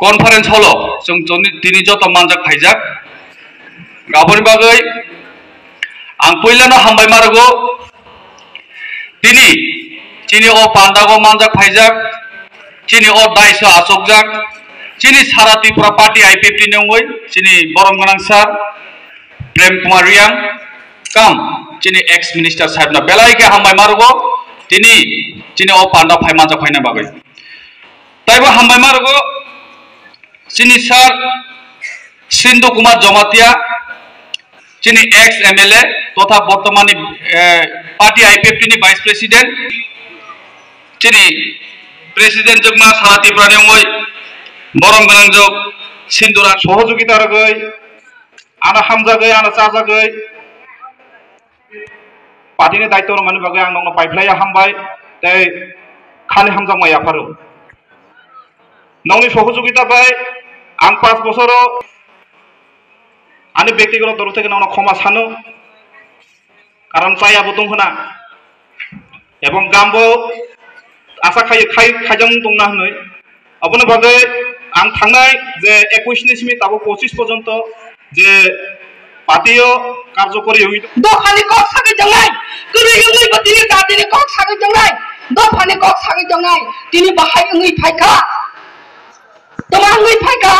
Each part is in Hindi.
कन्फारेन्स हलो जों दिनै जत मानजाक फाइजाक गाबोन बागै आं पहिलानो हामबाय मारगो दिनै ओ पान्डागो मानजाक फाइजाक दिनै ओ दाइसो आसकजाक दिनै सारा त्रिपुरा पार्टी आईपीएफटी नंगै दिनै बरम गोनां सार प्रेम कुमार रियां काम दिनै एक्स मिनिस्टार साहेब ना बेलायके हामबाय मारगो दिनै ओ पान्डा फाइ मानजाक फाइना बागै ताइबो हामबाय मारगो Sini sar Sindu Kumar Jomatia Sini ex MLA तथा बर्तमानी पार्टी आईपीएफटी नि वाइस प्रेसिडेंट Sini प्रेसिडेंट जगमा साथी प्राणियों बरम गनंग जग सिंदुरा सहयोगिता रगै आना हामजा गै आना चाजा गै पार्टी नि दायित्व रमानि बागै आं नंनो पाइफ्लाया हामबाय तै खालि हामजा माया फारो नंनि सहयोगिता बाय आं 5 बছর आंनि व्यक्तिगत तरफ থেকে नंनो क्षमा सानो कारण चायाबो दं होना एवं गामबो आशा खायजों दंना होनै अपने बागै आं थांनाय जे 21 नि सिम ताबो 25 पर्यंत जे पार्टीयो कार्यकरी होई दफानि कक सागै जंगाय गरै ओंगै बतिनि दादिनि कक सागै जंगाय दफानि कक सागै जंगाय दिनि बाहाय ओंगै फायखा तमांगै फायखा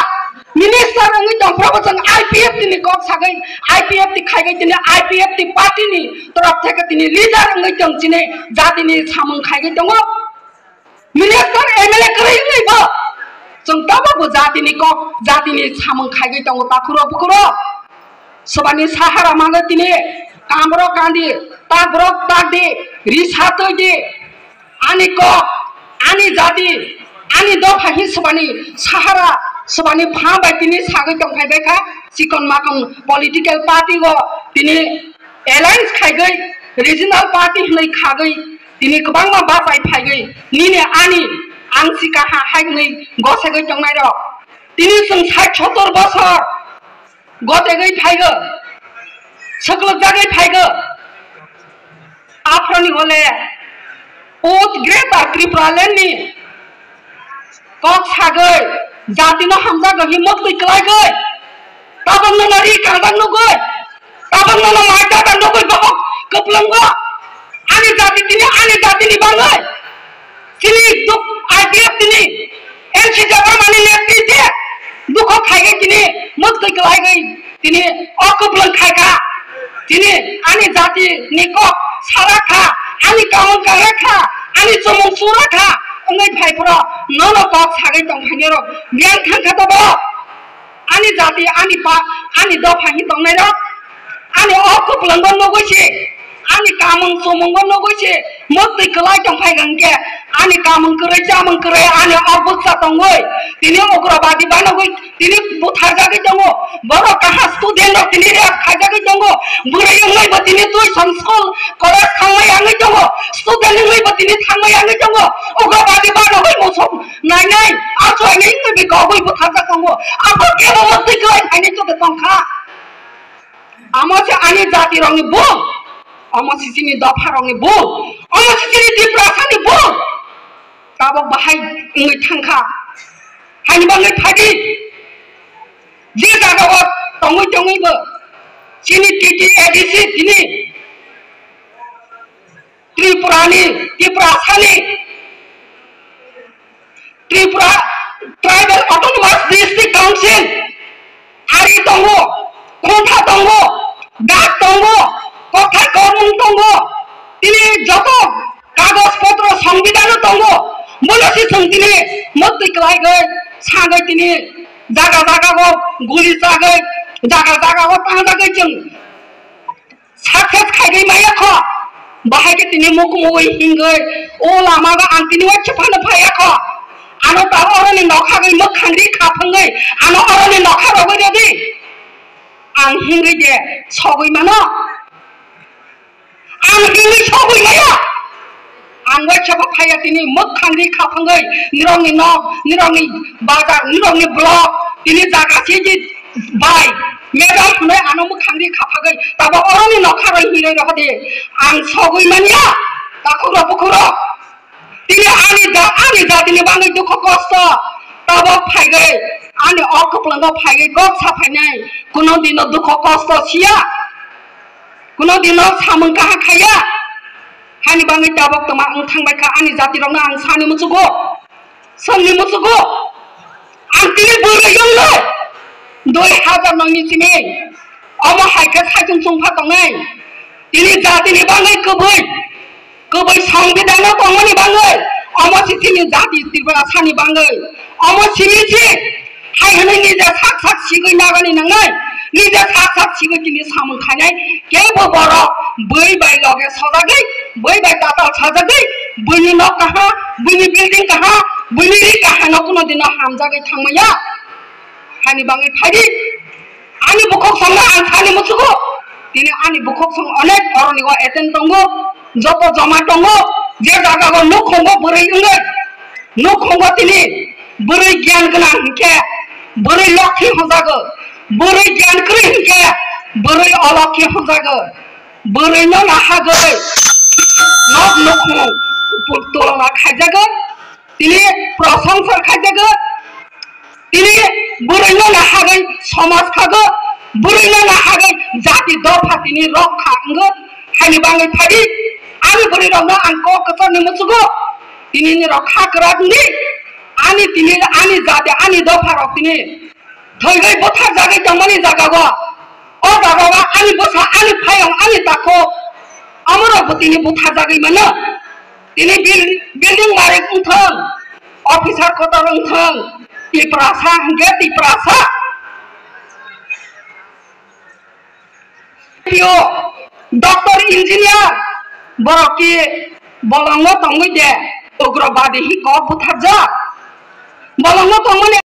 मिनिस्टार ओंगै दंफ्राबो जों आईपीएफ नि कक सागै आईपीएफ ति खायगै दिनि आईपीएफ ति पार्टी नि तरफ থেকে दिनि लिडार ओंगै दं दिनि जादिनि सामं खायगै दङ मिनिस्टार एमएलए गरै ओंगै बो जों ताबाबो जादिनि कक जादिनि सामं खायगै दङ ताखुरो बुकुरो सबानि साहारा मागे दिनि कामरो कांदी ताब्रक तादि रिसातै दि आनि कक आनि जाति आनि दफाहि सबानि साहारा सबानि फा बायदिनि सागै दंखायबायखा सिकन माकन पलिटिकल पार्टी गो दिनि एलायन्स खायगै रिजनल पार्टी हनै खागै दिनि गोबां मा बासाय फायगै निने आनि आं सिका हायगै गसागै दंनाय र दिनि जों 60-70 बছর गतेगै फायगो सकल जागै फायगो आफ्रनि हले ओत ग्रेटर त्रिपुरालेण्डनि कक सागै जातिनो हामजा गहि मक्लै क्लायगै ताबंनो नरि कांदांनो गय ताबंनो मायदा दांनो गय बहक कपलंगो आनि जाति दिनि आनि जातिनि बाङै सिनि दुख आईपीएफ दिनि एनसी जाबा मानि नेति दे दुख खायगै दिनि मक्लै क्लायगै दिनि अकपलं खायगा दिनि आनि जाति निको साराखा आनि कामन काराखा आनि चमन सुराखा ओंगै फायफोरा ननो कक सागै दंफायनि र बियान थांखादबो आनि जाति आनि दफाहि दंनाय र आनि अकपलंगो नगैसे आनि कामन चमन नगैसे मक्लै क्लाय दंफायगंके आनि कामन करे जामन करे आनि अबुसा दंगै दिनि उग्रवादी बानगै दिनि बुथारजागै दङ बर' काहा स्टुडेन्ट दिनि रे खाजागै दङ बुरै ओंगै बदिनि तुइ संस्कुल कलेज थांनाय आङै दङ स्टुडेन्ट ओंगै बदिनि थांनाय आङै दङ उग्रवादी बानगै मोसौ नायनाय आसोयनै बे गावै बुथारजा दङ आबो केबो मक्लै क्लाय फायनि जते दंखा आमसे आनि जाति रंनि बुं अमा सिसिनि दफारंनि बु अमा सिसिनि दिप्रासानि बु ताबक बाहाय इंगै थांखा हानि बाङै फादि जे जागाव तंगै तंगैबो सिनि टिटि एडिसि दिनि त्रिपुरानि दिप्रासानि Tripura tribal autonomous district council आरि दंगो कोठा दंगो डाक दंगो कथा गवर्नमेंट दंगो तिनी जत कागज पत्र संविधान दंगो मोलसी संतिनि मत क्लाइ गय सागै तिनी जागा जागा गो गुली जागै जागा जागा गो ता जागै जों साक्सेस खाइगै माया ख बाहाय के तिनी मुख मुगै हिंगै ओ लामागा आं तिनी वच्चे फानो फाया ख आनो तारो अरनि नखागै मखांरि खाफंगै आनो अरनि नखा रगै देदि आं हिंगै दे सगै मानो आं हिंगै सगै माया आं वच्चे फाया तिनी मखांरि खाफंगै निरंनि न निरंनि बाजार निरंनि ब्लक तिनी जागासि जि बाय मेडम हुनै आनो मखांरि खाफागै ताबो अरनि नखा रगै हिरै रहदे आं सगै मानिया ताखौ रबखरो तिनी आनि जातिनि बाङै दुख कष्ट ताबो फाइगै आनि अकप्लंग फाइगै गक साफायनाय कुनो दिनो दुख कष्ट सिया कुनो दिनो सामों काहा खाया हानि बाङै ताबक तमा आं थांबाय खा आनि जातिरंनो आं सानि मुसुगो सोंनि मुसुगो आं तिनि बोरै यंलै 2009 सिमे अमा हाइके साइजों संफा दंनै तिनि जातिनि बाङै कबै संविधान दंगनि बाङै अमा सिसिनि जाति त्रिपुरा सानि बाङै अमा सिमिसि हाय हनै निजे साक सिगै नागानि नांनाय निजे साक सिगै तिनि सामों खानाय केबो बर बै बाय लगे सजागै बै बाय ताता सजागै बैनि न कहा बैनि बिल्डिं कहा बैनि रि कहा न कुनो दिन हामजागै थांमैया हानि बाङै फाइदि आनि बुखक संना आं सानि मुसुगो तिनी आनि बुखक सं अनेक अरनिगो एतेन दंगो जत जमा दंगो जे जागागो नुखंगो बोरै इंगै नुखंगो तिनी बोरै ज्ञान गोनां हिंखे बोरै लक्ष्मी हजागो बोरै ज्ञान करै हिंखे बोरै अलक्ष्मी हजागो बोरै न नाहागै नक नुखं पुतला खाइजागो तिनी प्रशंसा खाइजागो तिनी बोरै न नाहागै समाज खागो बोरै न नाहागै जाति दफा तिनी रक्षा अंगो हानि बाङै फादि आनि बोरै रंनो आंको कसरनि मुसुगो तिनी नि रक्षा करादनि आनि तिनी आनि जाति आनि दफा रख तिनी थैगै बोथार जागै तंमनि जागागो ओ जागावा आनि बोसा आनि फायं आनि ताको अमर तिनी बोथार जागै मानो तिनी बिल्डिं मारे उंथों ऑफिसर को तरंथों तिप्रासा हंगे तिप्रासा पियो डॉक्टर इंजीनियर बरकी बलंगो तंगै दे उग्रवादी ही को बुथार जा बलंगो तंगने